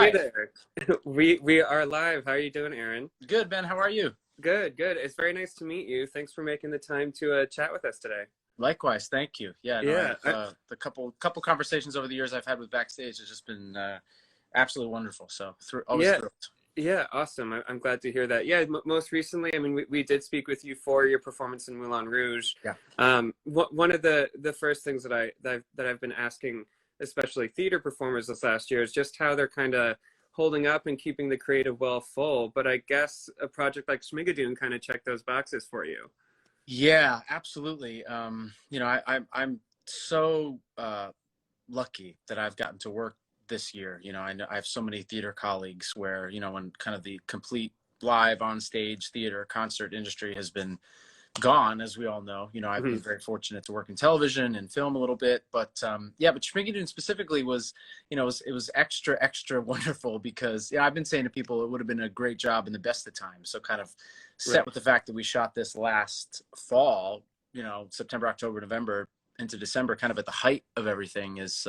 Hey Hi. there. We are live. How are you doing, Aaron? Good, Ben. How are you? Good, good. It's very nice to meet you. Thanks for making the time to chat with us today. Likewise. Thank you. Yeah, no, Yeah, I've the couple conversations over the years I've had with Backstage has just been absolutely wonderful. So always yeah, thrilled. yeah. Awesome. I'm glad to hear that. Yeah, most recently, I mean, we did speak with you for your performance in Moulin Rouge. Yeah. One of the first things that I've been asking, especially theater performers this last year, is just how they're kind of holding up and keeping the creative well full. But I guess a project like Schmigadoon kind of checked those boxes for you. Yeah, absolutely. I'm so lucky that I've gotten to work this year. I know I have so many theater colleagues where, when kind of the complete live on stage theater concert industry has been gone, as we all know. I've been Mhm. very fortunate to work in television and film a little bit, but but Schmigadoon specifically was, it was extra wonderful because I've been saying to people it would have been a great job in the best of times. So kind of set Right. with the fact that we shot this last fall, September, October, November into December, kind of at the height of everything is.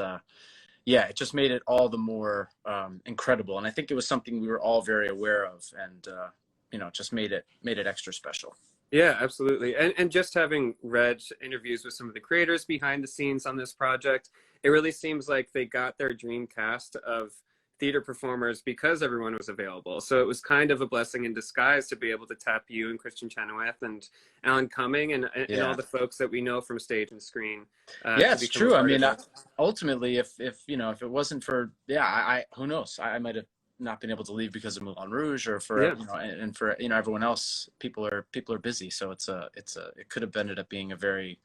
It just made it all the more incredible, and I think it was something we were all very aware of, and just made it extra special. Yeah, absolutely. And just having read interviews with some of the creators behind the scenes on this project, it really seems like they got their dream cast of theater performers because everyone was available. So it was kind of a blessing in disguise to be able to tap you and Christian Chenoweth and Alan Cumming and all Yeah. the folks that we know from stage and screen Yeah, to it's become a true. I part of mean, it. ultimately, if it wasn't for, I who knows? I might have not been able to leave because of Moulin Rouge, or for Yeah. and for everyone else. People are busy, so it could have ended up being a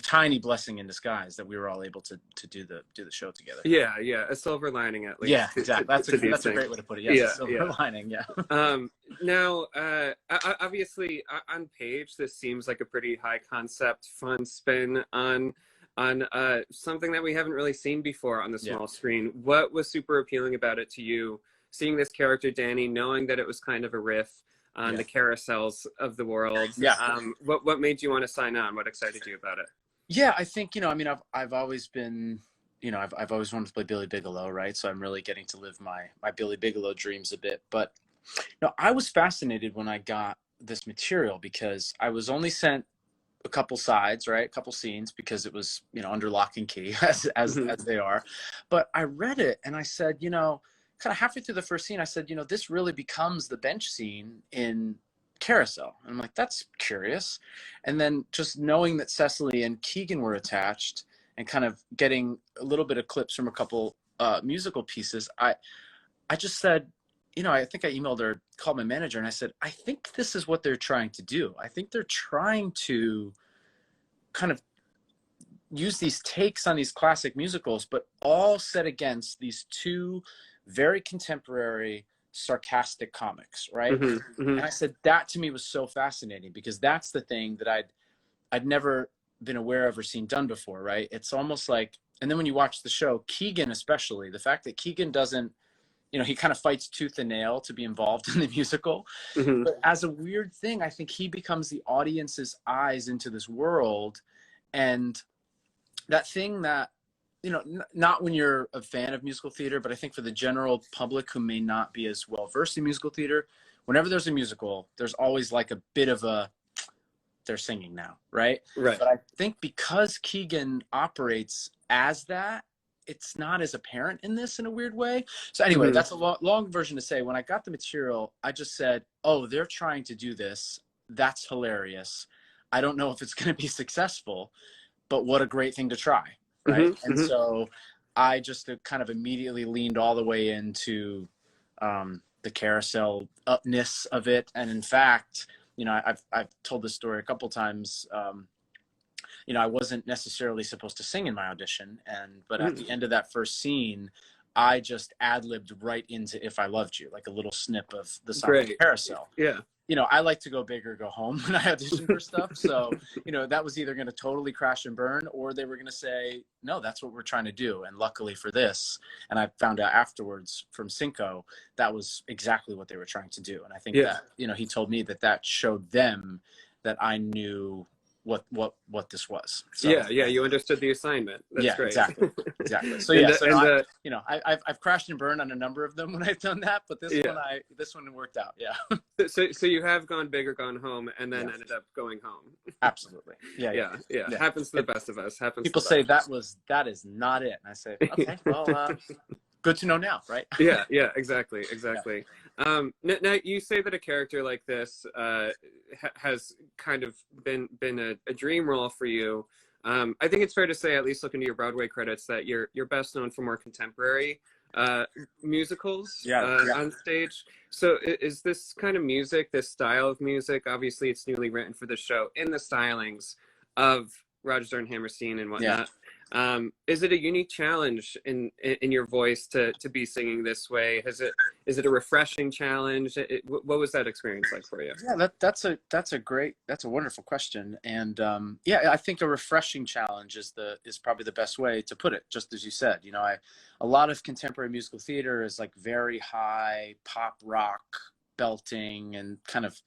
tiny blessing in disguise that we were all able to do the show together. Yeah, yeah, a silver lining at Yeah, least exactly. to these That's a things. great way to put it. Yes, a Yeah, silver yeah. lining. Yeah. Now, obviously, on page, this seems like a pretty high concept, fun spin on something that we haven't really seen before on the Yeah. small screen. What was super appealing about it to you? Seeing this character, Danny, knowing that it was kind of a riff on Yeah. the carousels of the world. Yeah. What made you want to sign on? What excited you about it? Yeah, I think, I mean, I've always been, I've always wanted to play Billy Bigelow, right? So I'm really getting to live my Billy Bigelow dreams a bit. But I was fascinated when I got this material because I was only sent a couple sides, right? A couple scenes because it was, under lock and key Hmm. as they are. But I read it and I said, kind of halfway through the first scene, I said, this really becomes the bench scene in Carousel. And I'm like, that's curious. And then just knowing that Cecily and Keegan were attached and kind of getting a little bit of clips from a couple musical pieces, I just said, I think I emailed or called my manager and I said, I think this is what they're trying to do. I think they're trying to kind of use these takes on these classic musicals, but all set against these two very contemporary, sarcastic comics, right? Hmm. Hmm. And I said that to me was so fascinating because that's the thing that I'd never been aware of or seen done before, right? It's almost like, and then when you watch the show, Keegan especially, the fact that Keegan doesn't, he kind of fights tooth and nail to be involved in the musical, Hmm. but as a weird thing, I think he becomes the audience's eyes into this world, and that thing that not when you're a fan of musical theater, but I think for the general public who may not be as well versed in musical theater, whenever there's a musical, there's always like a bit of a they're singing now, right? Right. But I think because Keegan operates as that, it's not as apparent in this in a weird way. So anyway, Hmm. that's a long version to say. When I got the material, I just said, "Oh, they're trying to do this. That's hilarious. I don't know if it's going to be successful, but what a great thing to try, right?" Hmm. And Hmm. so I just kind of immediately leaned all the way into the carousel upness of it. And in fact, I've told this story a couple times. I wasn't necessarily supposed to sing in my audition, but at Hmm. the end of that first scene, I just ad-libbed right into "If I Loved You," like a little snip of the song from Great. Carousel. Yeah. I like to go big or go home when I audition for stuff. So, that was either going to totally crash and burn, or they were going to say, no, that's what we're trying to do. And luckily for this, and I found out afterwards from Cinco, that was exactly what they were trying to do. And I think Yeah. that, he told me that showed them that I knew what this was. So Yeah, yeah, you understood the assignment. That's yeah, great. exactly. So And yeah, the, so and I, the you know, I've crashed and burned on a number of them when I've done that, but this yeah. one worked out. Yeah. So you have gone big or gone home, and then Yeah, ended up going home. absolutely. Yeah, yeah. Yeah. Happens to the It, best of us. Happens to people the say best. that is not it, and I say, okay, well, good to know now, right? Yeah, yeah, exactly, Yeah. exactly. Now you say that a character like this has kind of been a dream role for you. I think it's fair to say, at least looking to your Broadway credits, that you're best known for more contemporary uh, musicals Yeah. Yeah. on stage. So is this kind of music, this style of music? Obviously, it's newly written for the show in the stylings of Rodgers and Hammerstein and Yeah. whatnot. Is it a unique challenge in your voice to be singing this way? Is it a refreshing challenge? What was that experience like for you? Yeah, that's a wonderful question, and yeah, I think a refreshing challenge is probably the best way to put it. Just as you said, you know, a lot of contemporary musical theater is like very high pop rock belting and kind of,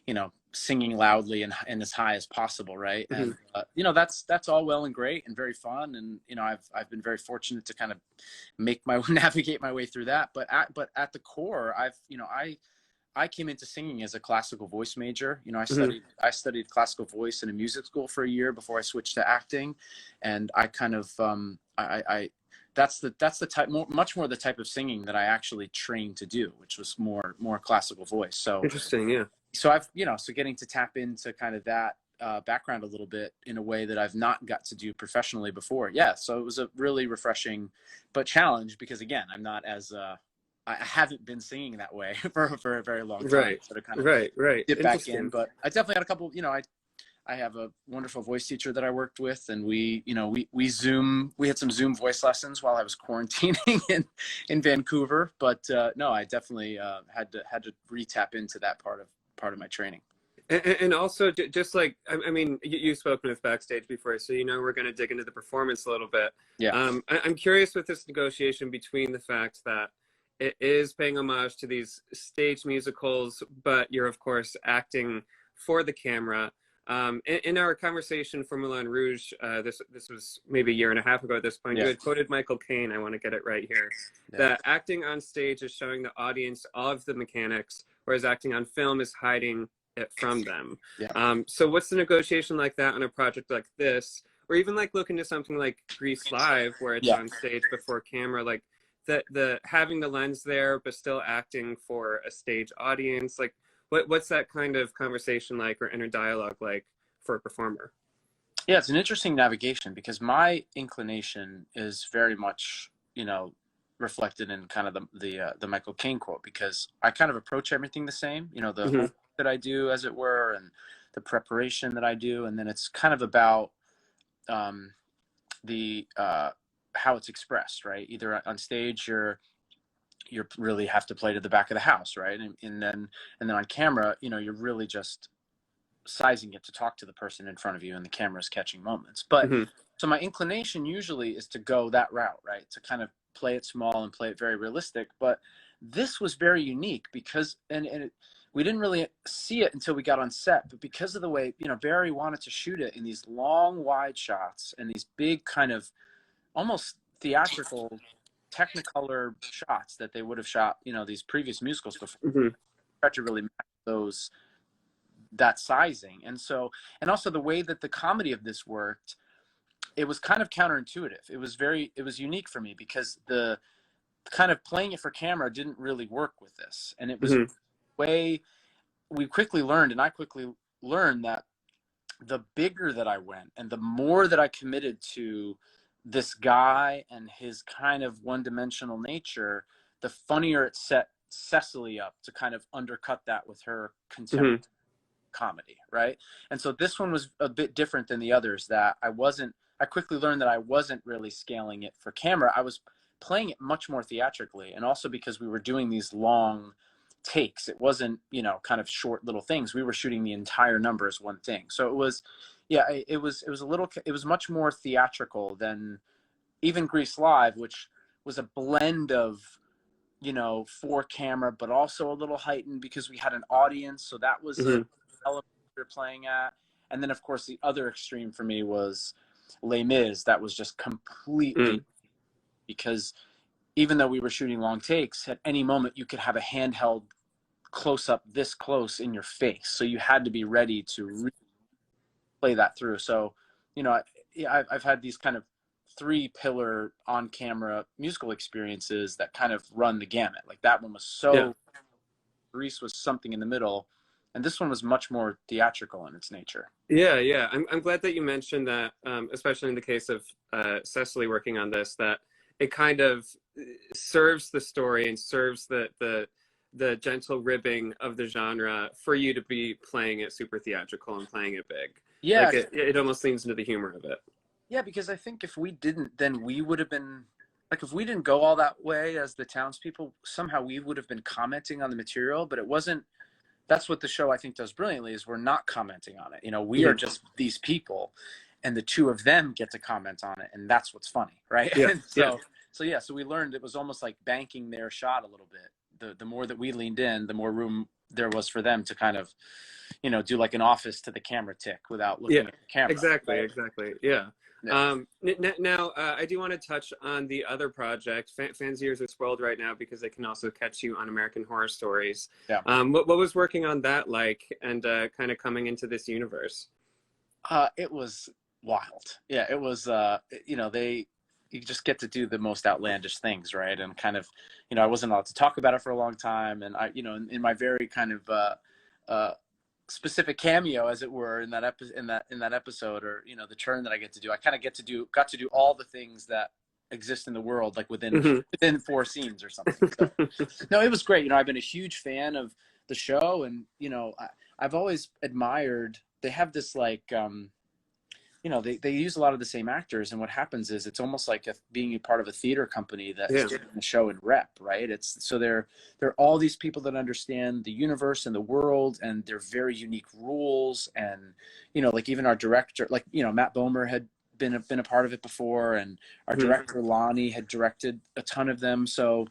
you know, singing loudly and as high as possible, right? Hmm. And you know, that's all well and great and very fun, and you know, I've been very fortunate to kind of navigate my way through that. But at the core, I came into singing as a classical voice major. You know, Hmm. I studied classical voice in a music school for a year before I switched to acting, and I kind of I that's the type much more the type of singing that I actually trained to do, which was more classical voice. Interesting, yeah. So I've, you know, so getting to tap into kind of that background a little bit in a way that I've not got to do professionally before. Yeah, so it was a really refreshing but challenge, because again, I'm not as I haven't been singing that way for a very long time. Right, So to kind of right. dip back in, Interesting. but I definitely had a couple. You know, I have a wonderful voice teacher that I worked with, and we, you know, we had some Zoom voice lessons while I was quarantining in Vancouver. But no, I definitely had to re-tap into that part of my training. And also, just like, I mean, you've spoken with Backstage before, so you know we're going to dig into the performance a little bit. Yeah. I'm curious with this negotiation between the fact that it is paying homage to these stage musicals, but you're, of course, acting for the camera. In our conversation for Moulin Rouge, this was maybe a year and a half ago at this point, Yeah. you had quoted Michael Caine, I want to get it right here, that acting on stage is showing the audience of the mechanics, whereas acting on film is hiding it from them. Yeah. So what's the negotiation like that on a project like this, or even like looking to something like Grease Live, where it's Yeah. on stage before camera, like the having the lens there but still acting for a stage audience, like what's that kind of conversation like, or inner dialogue like for a performer? Yeah, it's an interesting navigation, because my inclination is very much, you know, reflected in kind of the Michael Caine quote, because I kind of approach everything the same, you know, the Hmm. homework that I do, as it were, and the preparation that I do, and then it's kind of about the how it's expressed, right? Either on stage you're really have to play to the back of the house, right? And then on camera, you know, you're really just sizing it to talk to the person in front of you, and the camera's catching moments. But Hmm. so my inclination usually is to go that route, right? To kind of play it small and play it very realistic. But this was very unique because, we didn't really see it until we got on set, but because of the way, you know, Barry wanted to shoot it in these long wide shots and these big kind of almost theatrical technicolor shots that they would have shot, you know, these previous musicals before, Hmm. tried to really match that sizing. And also the way that the comedy of this worked, it was kind of counterintuitive. It was unique for me, because the kind of playing it for camera didn't really work with this. And it was Hmm. way, we quickly learned, and I quickly learned that the bigger that I went and the more that I committed to this guy and his kind of one-dimensional nature, the funnier it set Cecily up to kind of undercut that with her contemporary Hmm. comedy, right? And so this one was a bit different than the others, that I quickly learned that I wasn't really scaling it for camera. I was playing it much more theatrically, and also because we were doing these long takes. It wasn't, you know, kind of short little things. We were shooting the entire number as one thing. So it was, yeah, it was much more theatrical than even Grease Live, which was a blend of, you know, for camera, but also a little heightened because we had an audience. So that was Hmm. a element we were playing at. And then of course the other extreme for me was Les Mis. That was just completely, because even though we were shooting long takes, at any moment you could have a handheld close up this close in your face. So you had to be ready to really play that through. So, you know, I've had these kind of 3-pillar on camera musical experiences that kind of run the gamut. Like that one was so, Grease was something in the middle, and this one was much more theatrical in its nature. Yeah. I'm glad that you mentioned that, especially in the case of Cecily working on this, that it kind of serves the story and serves the gentle ribbing of the genre for you to be playing it super theatrical and playing it big. Yeah. Like it almost leans into the humor of it. Yeah, because I think if we didn't, then we would have been, like, if we didn't go all that way as the townspeople, somehow we would have been commenting on the material, but it wasn't. That's what the show I think does brilliantly, is we're not commenting on it. You know, we are just these people, and the two of them get to comment on it, and that's what's funny, right? Yeah. So we learned it was almost like banking their shot a little bit. The more that we leaned in, the more room there was for them to kind of, you know, do like an Office to the camera tick without looking at the camera. Exactly. Yeah. Yeah. Now, I do want to touch on the other project. Fans' ears are spoiled right now because they can also catch you on American Horror Stories. Yeah. What was working on that like, and kind of coming into this universe? It was wild. Yeah, it was. You know, you just get to do the most outlandish things, right? And kind of, you know, I wasn't allowed to talk about it for a long time, and I, you know, in my very kind of specific cameo, as it were, in that episode, or, you know, the turn that I get to do, I kind of got to do all the things that exist in the world, like within 4 scenes or something. So, no, it was great. You know, I've been a huge fan of the show, and, you know, I've always admired. They have this like, you know, they use a lot of the same actors, and what happens is it's almost like being a part of a theater company that is doing the show in rep, right? It's so they're all these people that understand the universe and the world, and their very unique rules. And, you know, like even our director, like, you know, Matt Bomer had been a part of it before, and our director Lonnie had directed a ton of them. So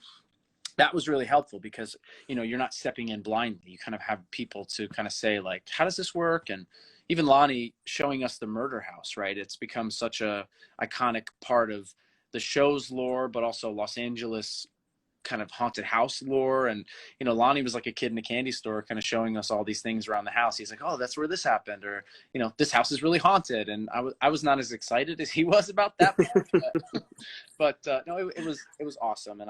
that was really helpful because, you know, you're not stepping in blindly. You kind of have people to kind of say, like, how does this work? And even Lonnie showing us the murder house, right? It's become such a iconic part of the show's lore, but also Los Angeles kind of haunted house lore. And, you know, Lonnie was like a kid in a candy store kind of showing us all these things around the house. He's like, oh, that's where this happened. Or, you know, this house is really haunted. And I was not as excited as he was about that part. But no, it was awesome. And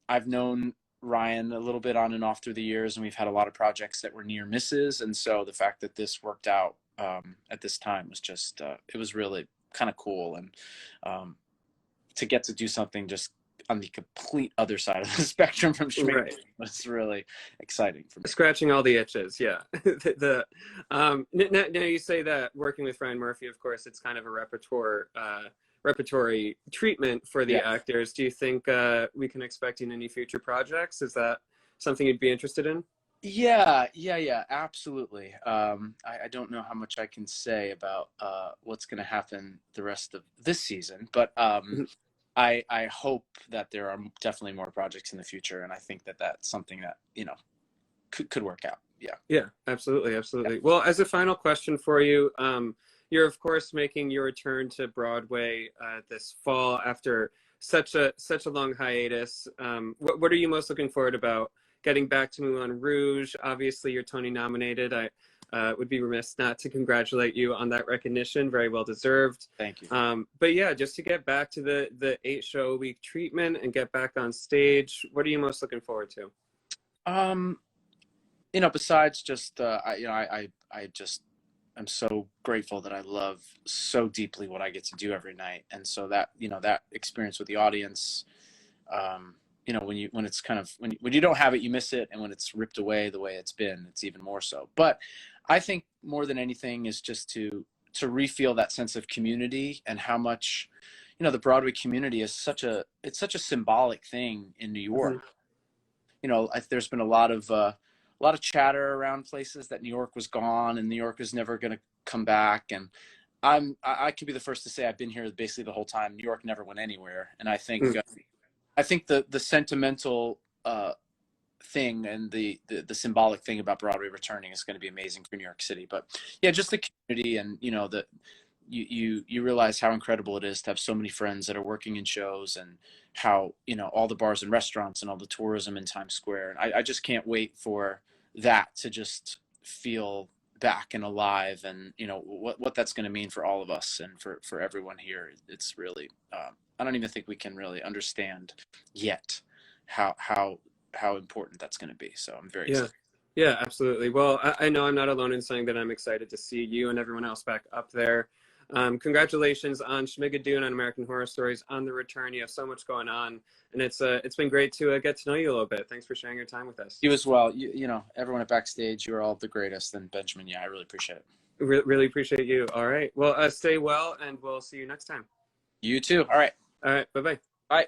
I've known Ryan a little bit on and off through the years, and we've had a lot of projects that were near misses. And so the fact that this worked out at this time was just, it was really kind of cool. And to get to do something just on the complete other side of the spectrum from Schmigadoon was really exciting for me. Scratching all the itches, yeah. Now you say that working with Ryan Murphy, of course, it's kind of a repertory treatment for the actors. Do you think we can expect in any future projects? Is that something you'd be interested in? Yeah, absolutely. I don't know how much I can say about what's going to happen the rest of this season, but I hope that there are definitely more projects in the future, and I think that that's something that, you know, could work out. Yeah, absolutely. Yeah. Well, as a final question for you, you're of course making your return to Broadway this fall after such a long hiatus. What are you most looking forward about getting back to Moulin Rouge? Obviously, you're Tony nominated. I would be remiss not to congratulate you on that recognition. Very well deserved. Thank you. But yeah, just to get back to the 8-show-a-week treatment and get back on stage, what are you most looking forward to? You know, besides just I just I'm so grateful that I love so deeply what I get to do every night. And so that, you know, that experience with the audience, you know, when it's kind of, when you don't have it, you miss it. And when it's ripped away the way it's been, it's even more so. But I think more than anything is just to re-feel that sense of community, and how much, you know, the Broadway community is such a symbolic thing in New York. You know, there's been a lot of chatter around places that New York was gone and New York is never going to come back. And I could be the first to say I've been here basically the whole time. New York never went anywhere. And I think, I think the sentimental thing, and the symbolic thing about Broadway returning is going to be amazing for New York City. But yeah, just the community, and the you realize how incredible it is to have so many friends that are working in shows, and how all the bars and restaurants and all the tourism in Times Square. And I just can't wait for that to just feel back and alive, and what that's going to mean for all of us and for everyone here. It's really I don't even think we can really understand yet how important that's going to be. So I'm very excited. Yeah, absolutely. Well, I know I'm not alone in saying that I'm excited to see you and everyone else back up there. Congratulations on Schmigadoon, on American Horror Stories, on the return. You have so much going on, and it's been great to get to know you a little bit. Thanks for sharing your time with us. You as well. Everyone at Backstage, you're all the greatest. And Benjamin, yeah, I really appreciate it. Really appreciate you. All right. Well, stay well, and we'll see you next time. You too. All right. All right. Bye-bye. Bye.